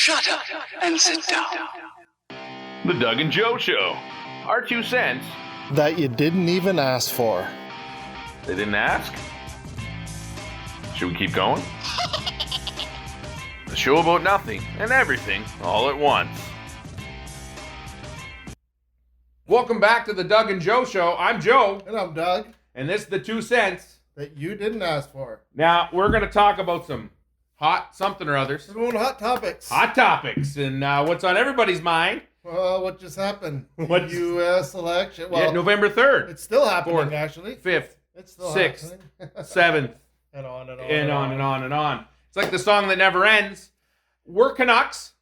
Shut up and sit down. The Doug and Joe Show. Our 2 cents. That you didn't even ask for. They didn't ask? Should we keep going? The show about nothing and everything all at once. Welcome back to the Doug and Joe Show. I'm Joe. And I'm Doug. And this is the 2 cents. That you didn't ask for. Now, we're going to talk about some hot something or others. We're going hot topics. Hot topics. And what's on everybody's mind? Well, what just happened? What? U.S. election. Well, Yeah, November 3rd. It's still happening, 4th, actually. 5th, It's still 6th, happening. 7th. And on and on. And on and on and on. It's like the song that never ends. We're Canucks.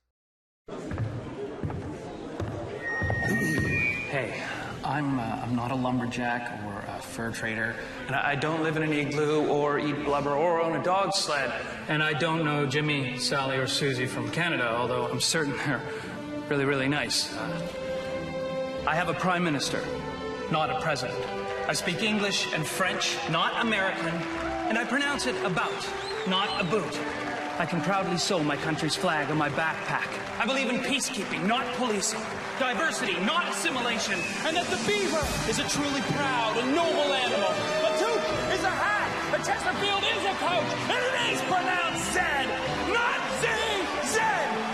Hey, I'm not a lumberjack or a fur trader, and I don't live in an igloo or eat blubber or own a dog sled, and I don't know Jimmy, Sally, or Susie from Canada, although I'm certain they're really, really nice. I have a prime minister, not a president. I speak English and French, not American, and I pronounce it about, not a boot. I can proudly sew my country's flag on my backpack. I believe in peacekeeping, not policing. Diversity, not assimilation. And that the beaver is a truly proud and noble animal. A toque is a hat. A Chesterfield is a coach. And it is pronounced Zed, not Z-Z.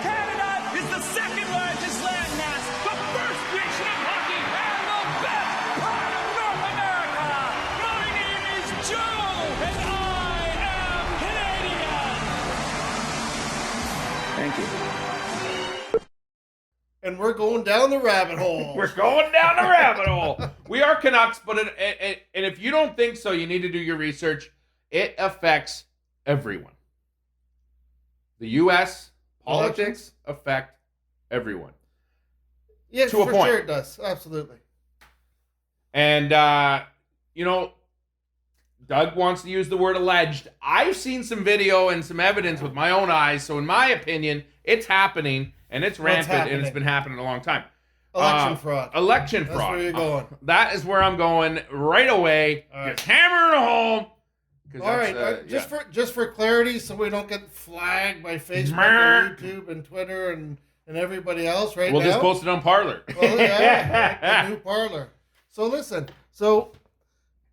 Canada is the second largest landmass, the first nation of hockey, and the best part of North America. My name is Joe, and I am Canadian. Thank you. And we're going down the rabbit hole. We're going down the rabbit hole. We are Canucks, but and if you don't think so, you need to do your research. It affects everyone. The U.S. politics affect everyone. Yeah, to a for point. sure it does. Absolutely. And, Doug wants to use the word alleged. I've seen some video and some evidence with my own eyes, so in my opinion, it's happening. And it's rampant, and it's been happening a long time. Election fraud. Election That's fraud. where you're going. That is where I'm going right away. All right. Just hammer it home. All right, just for clarity, so we don't get flagged by Facebook and YouTube and Twitter and everybody else right We'll now. just post it on Parler. Well, yeah, the new Parler. So listen,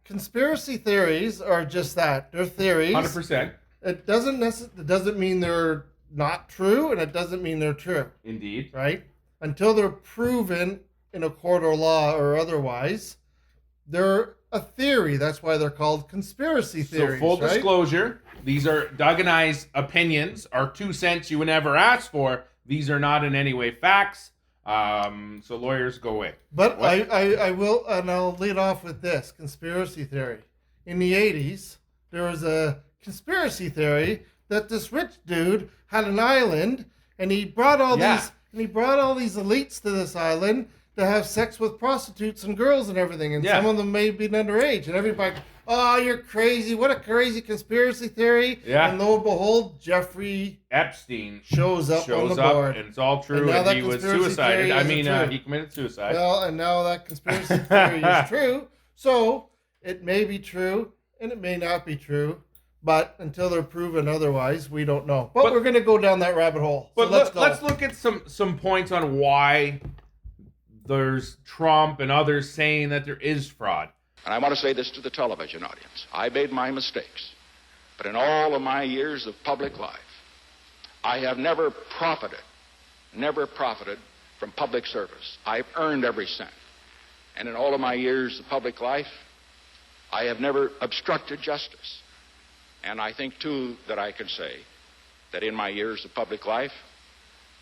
conspiracy theories are just that. They're theories. 100%. It doesn't mean they're not true, and it doesn't mean they're true. Indeed. Right? Until they're proven in a court of law or otherwise, they're a theory. That's why they're called conspiracy theories. So full right? disclosure, these are Doug and I's opinions, our 2 cents you would never ask for. These are not in any way facts. So lawyers, go away. But I will, and I'll lead off with this conspiracy theory. In the 80s, there was a conspiracy theory that this rich dude had an island, and he brought all these elites to this island to have sex with prostitutes and girls and everything, and some of them may be underage, and everybody, oh, you're crazy! What a crazy conspiracy theory! Yeah. And lo and behold, Jeffrey Epstein shows up on the board, and it's all true, and he was suicided. He committed suicide. Well, and now that conspiracy theory is true, so it may be true, and it may not be true. But until they're proven otherwise, we don't know. But we're going to go down that rabbit hole. But so let's look at some points on why there's Trump and others saying that there is fraud. And I want to say this to the television audience. I made my mistakes. But in all of my years of public life, I have never profited from public service. I've earned every cent. And in all of my years of public life, I have never obstructed justice. And I think, too, that I can say that in my years of public life,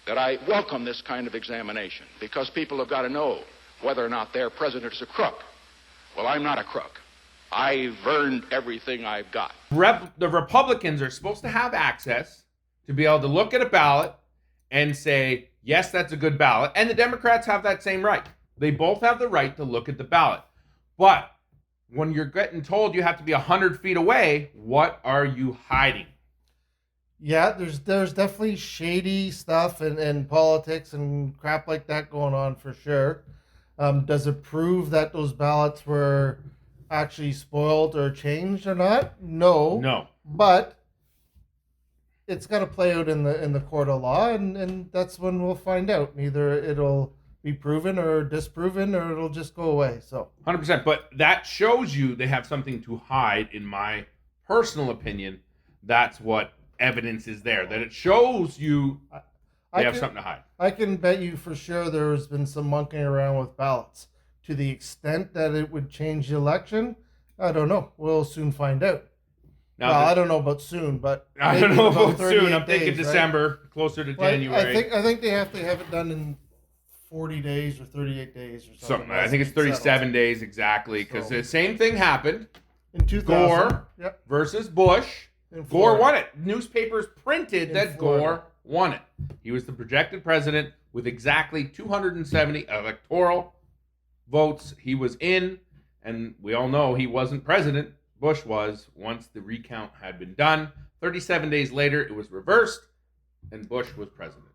that I welcome this kind of examination, because people have got to know whether or not their president is a crook. Well, I'm not a crook. I've earned everything I've got. The Republicans are supposed to have access to be able to look at a ballot and say, yes, that's a good ballot. And the Democrats have that same right. They both have the right to look at the ballot. But when you're getting told you have to be 100 feet away, what are you hiding? Yeah, there's definitely shady stuff and politics and crap like that going on for sure. Does it prove that those ballots were actually spoiled or changed or not? No. No. But it's got to play out in the court of law, and that's when we'll find out. Either it'll be proven or disproven, or it'll just go away. So 100%. But that shows you they have something to hide, in my personal opinion. That's what evidence is there. That it shows you they have something to hide. I can bet you for sure there's been some monkeying around with ballots. To the extent that it would change the election, I don't know. We'll soon find out. Now, well, I don't know about soon, but I don't know about soon. I'm 38 thinking days, December, right? closer to Well, January. I think they have to have it done in 40 days or 38 days or something. I think it's 37 days exactly, because the same thing happened. In 2000, Gore versus Bush. Gore Florida. won it. Newspapers printed that Florida. Gore won it. He was the projected president with exactly 270 electoral votes. He was in, and we all know he wasn't president. Bush was, once the recount had been done. 37 days later, it was reversed, and Bush was president.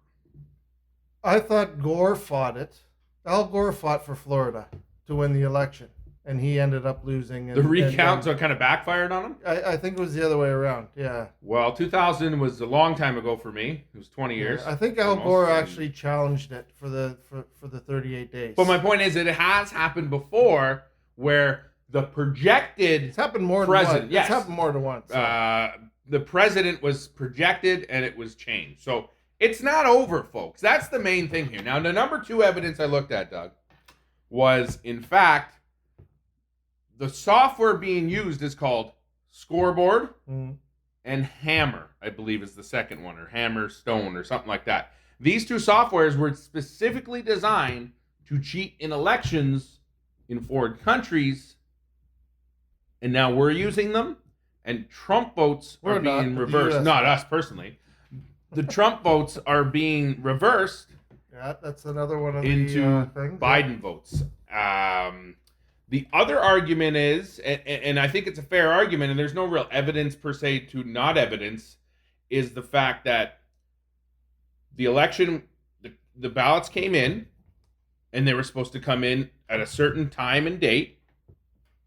I thought Gore fought it. Al Gore fought for Florida to win the election, and he ended up losing. The recount, so it kind of backfired on him? I think it was the other way around, yeah. Well, 2000 was a long time ago for me. It was 20 years. I think Al Gore actually challenged it for the 38 days. But my point is that it has happened before where the projected It's happened more president, than once. yes. It's happened more than once. The president was projected and it was changed. So it's not over, folks. That's the main thing here. Now, the number 2 evidence I looked at, Doug, was in fact the software being used is called Scoreboard and Hammer, I believe is the second one, or Hammer Stone or something like that. These 2 softwares were specifically designed to cheat in elections in foreign countries, and now we're using them, and Trump votes are being reversed. Not us personally. The Trump votes are being reversed. Yeah, that's another one of into the things. Biden votes. The other argument is, and I think it's a fair argument, and there's no real evidence per se to not evidence, is the fact that the election, the ballots came in, and they were supposed to come in at a certain time and date.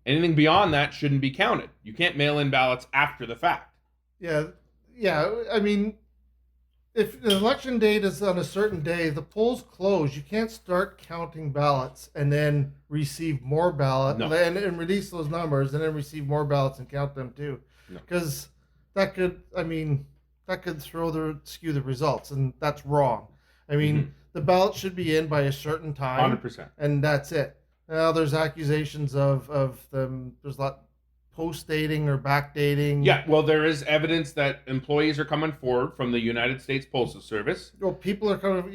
Anything beyond that shouldn't be counted. You can't mail in ballots after the fact. Yeah. I mean, if the election date is on a certain day, the polls close. You can't start counting ballots and then receive more ballots and release those numbers and then receive more ballots and count them too. Because that could skew the results, and that's wrong. I mean, the ballot should be in by a certain time. 100%. And that's it. Now there's accusations of them. There's a lot post-dating or backdating. Yeah, well, there is evidence that employees are coming forward from the United States Postal Service. Well, people are coming,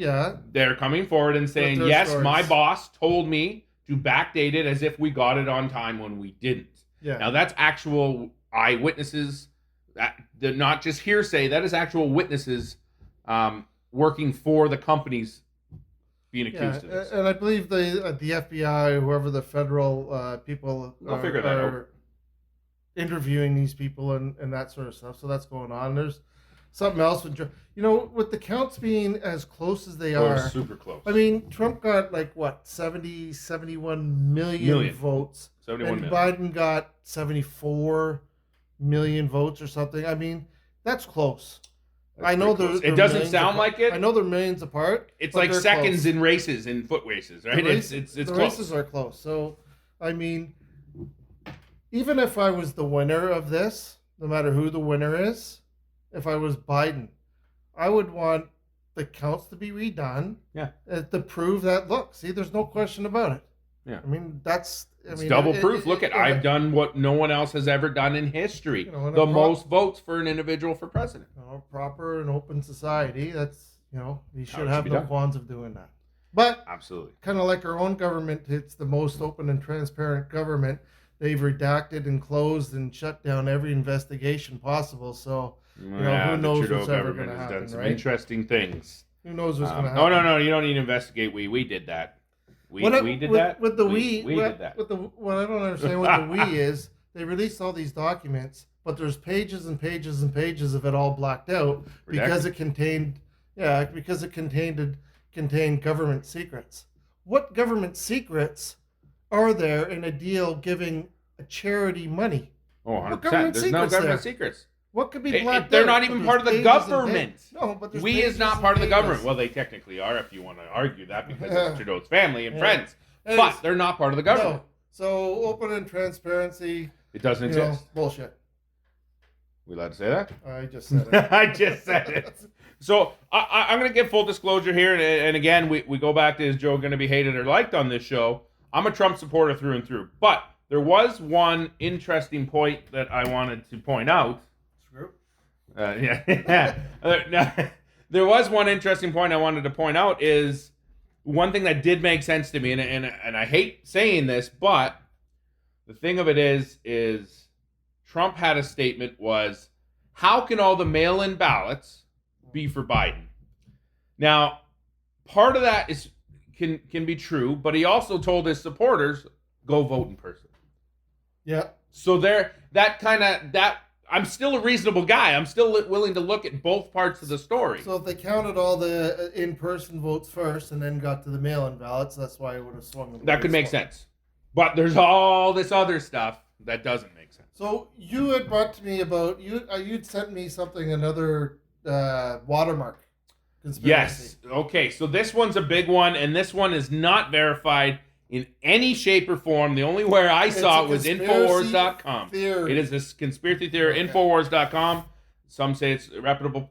They're coming forward and saying, yes, stories. my boss told me to backdate it as if we got it on time when we didn't. Yeah. Now, that's actual eyewitnesses, not just hearsay. That is actual witnesses working for the companies being accused of this. And I believe the FBI, whoever the federal people They'll figure that out. Interviewing these people and that sort of stuff. So that's going on. There's something else with with the counts being as close as they are. Super close. I mean, Trump got 71 million votes. 71 and million. Biden got 74 million votes or something. I mean, that's close. I know it doesn't sound like it. I know they're millions apart. It's like seconds in races, in foot races, right? It's the close. races are close. So, I mean, even if I was the winner of this, no matter who the winner is, if I was Biden, I would want the counts to be redone. Yeah. To prove that, look, see, there's no question about it. Yeah. I mean, it's double proof. Look at, I've done what no one else has ever done in history. The most votes for an individual for president. Proper and open society. That's, we should have no done. qualms of doing that. But absolutely, kind of like our own government, it's the most open and transparent government. They've redacted and closed and shut down every investigation possible. So, who knows what's ever going to happen, has done some right? interesting things. Who knows what's going to happen? No, you don't need to investigate. We did that. We did that. With the we did that. What I don't understand with the we is they released all these documents, but there's pages and pages and pages of it all blacked out because it contained government secrets. What government secrets are there in a deal giving a charity money? Oh, 100%. There's no government secrets. What could be black? They're dirt? not But even there's part of the pages and government. pages. No, but there's We pages is not and part of the pages. government. Well, they technically are if you want to argue that because Yeah. it's Trudeau's family and Yeah. friends. Anyways, But they're not part of the government. No. So open and transparency. It doesn't You know, exist. bullshit. We allowed to say that? I just said it. I just said it. So I'm going to give full disclosure here. And again, we go back to, is Joe going to be hated or liked on this show? I'm a Trump supporter through and through. But there was one interesting point that I wanted to point out. Screw. There was one interesting point I wanted to point out is one thing that did make sense to me. And I hate saying this, but the thing of it is Trump had a statement was, how can all the mail-in ballots be for Biden? Now, part of that can be true, but he also told his supporters, go vote in person. Yeah. So I'm still a reasonable guy. I'm still willing to look at both parts of the story. So if they counted all the in-person votes first and then got to the mail-in ballots, that's why it would have swung. That could make sense. But there's all this other stuff that doesn't make sense. So you had brought to me about you'd sent me something, another watermark conspiracy. Yes. Okay. So this one's a big one, and this one is not verified in any shape or form. The only where I saw it was Infowars.com. Theory. It is a conspiracy theory. Okay. Infowars.com. Some say it's a reputable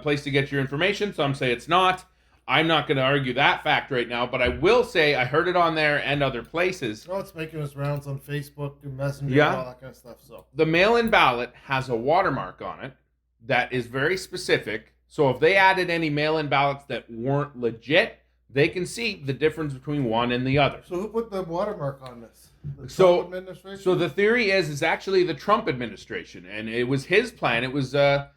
place to get your information. Some say it's not. I'm not going to argue that fact right now, but I will say I heard it on there and other places. Oh, it's making its rounds on Facebook and Messenger Yeah. and all that kind of stuff. So The mail-in ballot has a watermark on it that is very specific. So if they added any mail-in ballots that weren't legit, they can see the difference between one and the other. who put the watermark on this? The So- Trump administration? So the theory is actually the Trump administration, and it was his plan. It was a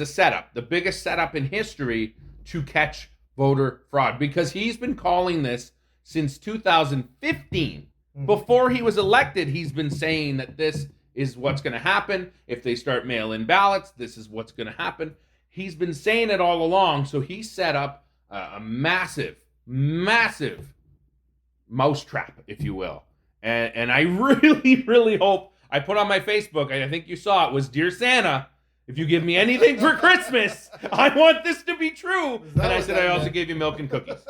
setup, the biggest setup in history to catch voter fraud, because he's been calling this since 2015. Before he was elected, he's been saying that this is what's going to happen. If they start mail-in ballots, this is what's going to happen. He's been saying it all along, so he set up a massive mousetrap, if you will. And I really, really hope, I put on my Facebook, I think you saw it, was, Dear Santa, if you give me anything for Christmas, I want this to be true. And I said, I also gave you milk and cookies.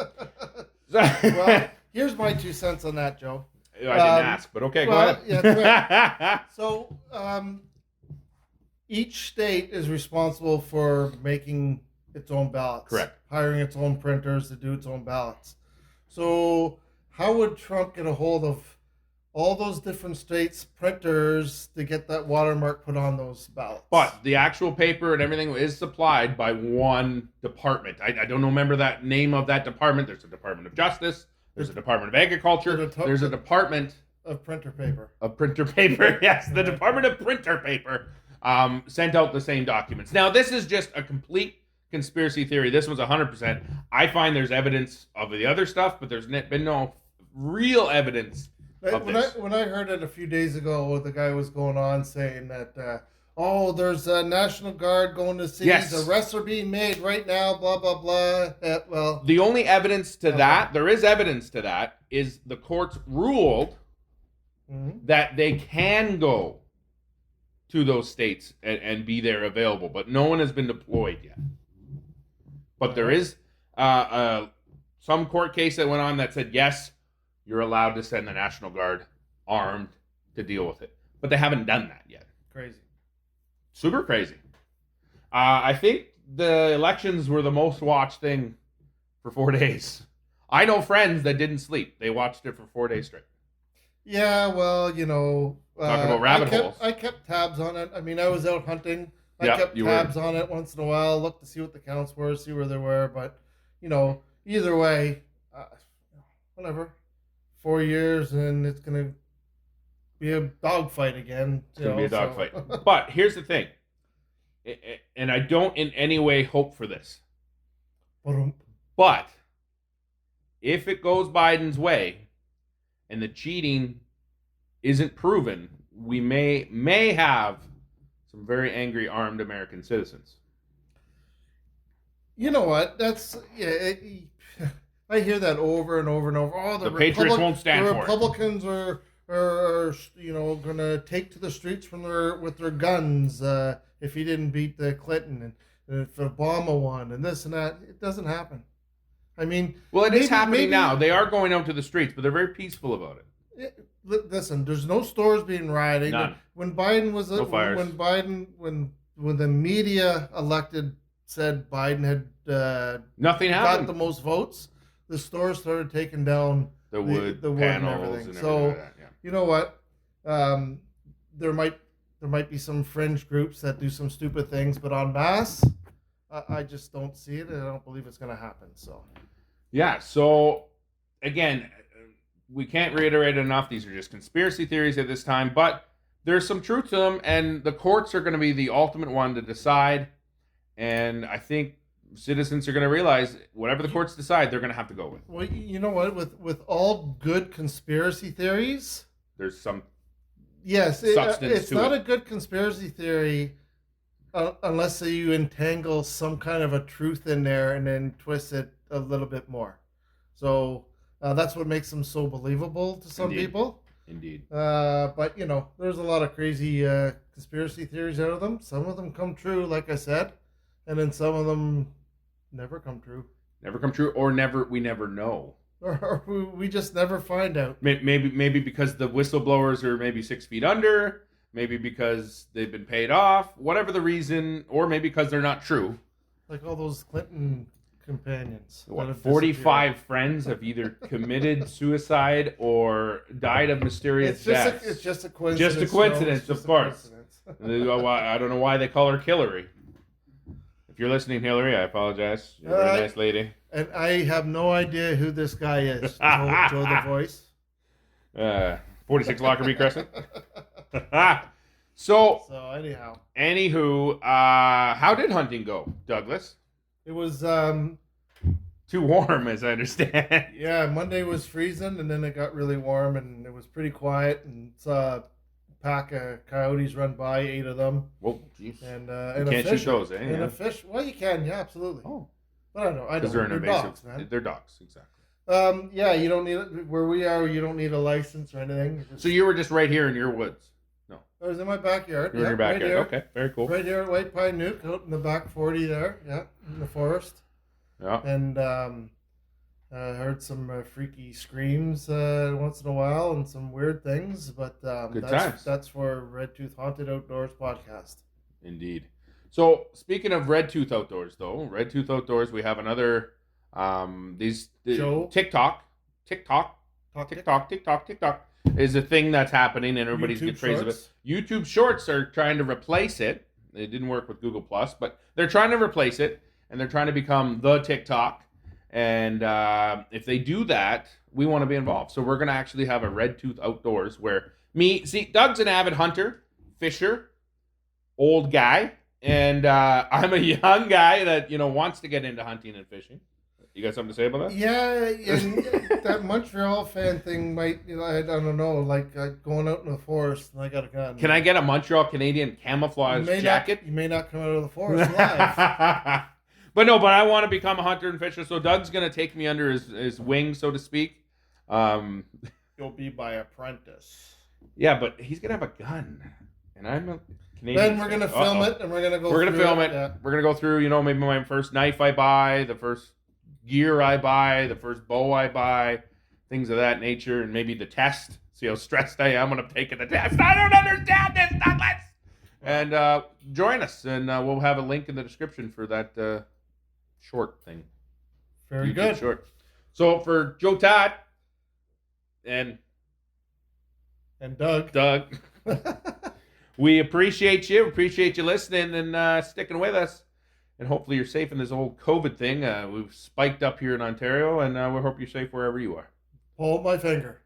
Well, here's my 2 cents on that, Joe. I didn't ask, but okay, well, go yeah, ahead. So each state is responsible for making its own ballots. Correct. Hiring its own printers to do its own ballots. So how would Trump get a hold of all those different states' printers to get that watermark put on those ballots? But the actual paper and everything is supplied by one department. I don't remember that name of that department. There's a Department of Justice. There's a Department of Agriculture. There's a Department of printer paper. of Printer Paper. Yes, the Department of Printer Paper sent out the same documents. Now, this is just a complete conspiracy theory. This was 100%. I find there's evidence of the other stuff, but there's been no real evidence of this. When I heard it a few days ago, the guy was going on saying that, there's a National Guard going to cities, Yes. arrests are being made right now, blah, blah, blah. Well, The only evidence to that, there is evidence to that, is the courts ruled that they can go to those states and be there available, but no one has been deployed yet. But there is some court case that went on that said, yes, you're allowed to send the National Guard armed to deal with it. But they haven't done that yet. crazy. Super crazy. I think the elections were the most watched thing for 4 days. I know friends that didn't sleep. They watched it for 4 days straight. Yeah, well, Talking about rabbit holes. I kept tabs on it. I mean, I was out hunting. I Yeah, kept you were. tabs on it once in a while, look to see what the counts were, see where they were. But, either way, whatever. 4 years and it's going to be a dogfight again. It's going to be a dogfight. But here's the thing. And I don't in any way hope for this. But if it goes Biden's way and the cheating isn't proven, we may have some very angry armed American citizens. You know what? I hear that over and over and over. Oh, The Patriots won't stand the for it. Republicans are going to take to the streets with their guns. if he didn't beat Clinton and if Obama won and this and that. It doesn't happen. I mean, well, it is happening now. They are going out to the streets, but they're very peaceful about it. Listen, there's no stores being rioted. None. When Biden was No fires. when the media elected said Biden had Nothing got happened. the most votes, the stores started taking down The wood wood panels and so everything like that, yeah. you know what? There might be some fringe groups that do some stupid things, but en masse, I just don't see it, and I don't believe it's going to happen. So Yeah, so again, we can't reiterate enough. These are just conspiracy theories at this time, but there's some truth to them, and the courts are going to be the ultimate one to decide. And I think citizens are going to realize whatever the courts decide, they're going to have to go with. well, you know what? With all good conspiracy theories, There's some yes, substance it's to not it. a good conspiracy theory unless you entangle some kind of a truth in there and then twist it a little bit more. So that's what makes them so believable to some Indeed. people. Indeed. But there's a lot of crazy conspiracy theories out of them. Some of them come true, like I said, and then some of them never come true, Never come true, or we never know. or we just never find out. Maybe because the whistleblowers are maybe 6 feet under, maybe because they've been paid off, whatever the reason, or maybe because they're not true. Like all those Clinton companions. that What, have 45 friends have either committed suicide or died of mysterious deaths. It's just a coincidence. Just a coincidence, It's just of a course. coincidence. I don't know why they call her Hillary. If you're listening, Hillary, I apologize. You're a very nice lady. And I have no idea who this guy is. Joe the Voice. 46 Lockerbie Crescent. So, So anyhow, anywho, how did hunting go, Douglas? it was Too warm, as I understand. yeah. Monday was freezing, and then it got really warm, and it was pretty quiet. And saw a pack of coyotes run by, 8 of them, Whoa, jeez. and You a can't fish. shoot those, eh? And Yeah. a fish. Well, you can, yeah, absolutely. Oh, But I don't. because they're an They're invasive. dogs, man. They're dogs, exactly. Yeah, you don't need it where we are. You don't need a license or anything. So you were just right here in your woods. I was in my backyard. You were in your backyard. Right here. Okay, very cool. Right here at White Pine Nuke, out in the back 40 there. Yeah, in the forest. Yeah. And heard some freaky screams once in a while and some weird things. But Good times. that's for Red Tooth Haunted Outdoors podcast. Indeed. So speaking of Red Tooth Outdoors, though, Red Tooth Outdoors, we have another Joe? TikTok is a thing that's happening, and everybody's YouTube getting crazy about it. Shorts? YouTube Shorts are trying to replace it. It didn't work with Google Plus, but they're trying to replace it, and they're trying to become the TikTok. And if they do that, we want to be involved. So we're going to actually have a Red Tooth Outdoors where Doug's an avid hunter, fisher, old guy, and I'm a young guy that wants to get into hunting and fishing. You got something to say about that? Yeah, and that Montreal fan thing might, I don't know, like going out in the forest and I got a gun. Can I get a Montreal Canadian camouflage jacket? You may not come out of the forest alive. But I want to become a hunter and fisher, so Doug's going to take me under his wing, so to speak. You'll be my apprentice. Yeah, but he's going to have a gun, and I'm a Canadian. Then we're going to film it, and we're going to go We're going to film it. Yeah. We're going to go through, maybe my first knife I buy, the first gear I buy, the first bow I buy, things of that nature, and maybe the test. See how stressed I am when I'm taking the test. I don't understand this, Douglas! And join us, and we'll have a link in the description for that short thing. Very YouTube good. Short. So for Joe Todd and Doug. we appreciate you. Appreciate you listening and sticking with us. And hopefully you're safe in this whole COVID thing. We've spiked up here in Ontario, and we hope you're safe wherever you are. Hold my finger.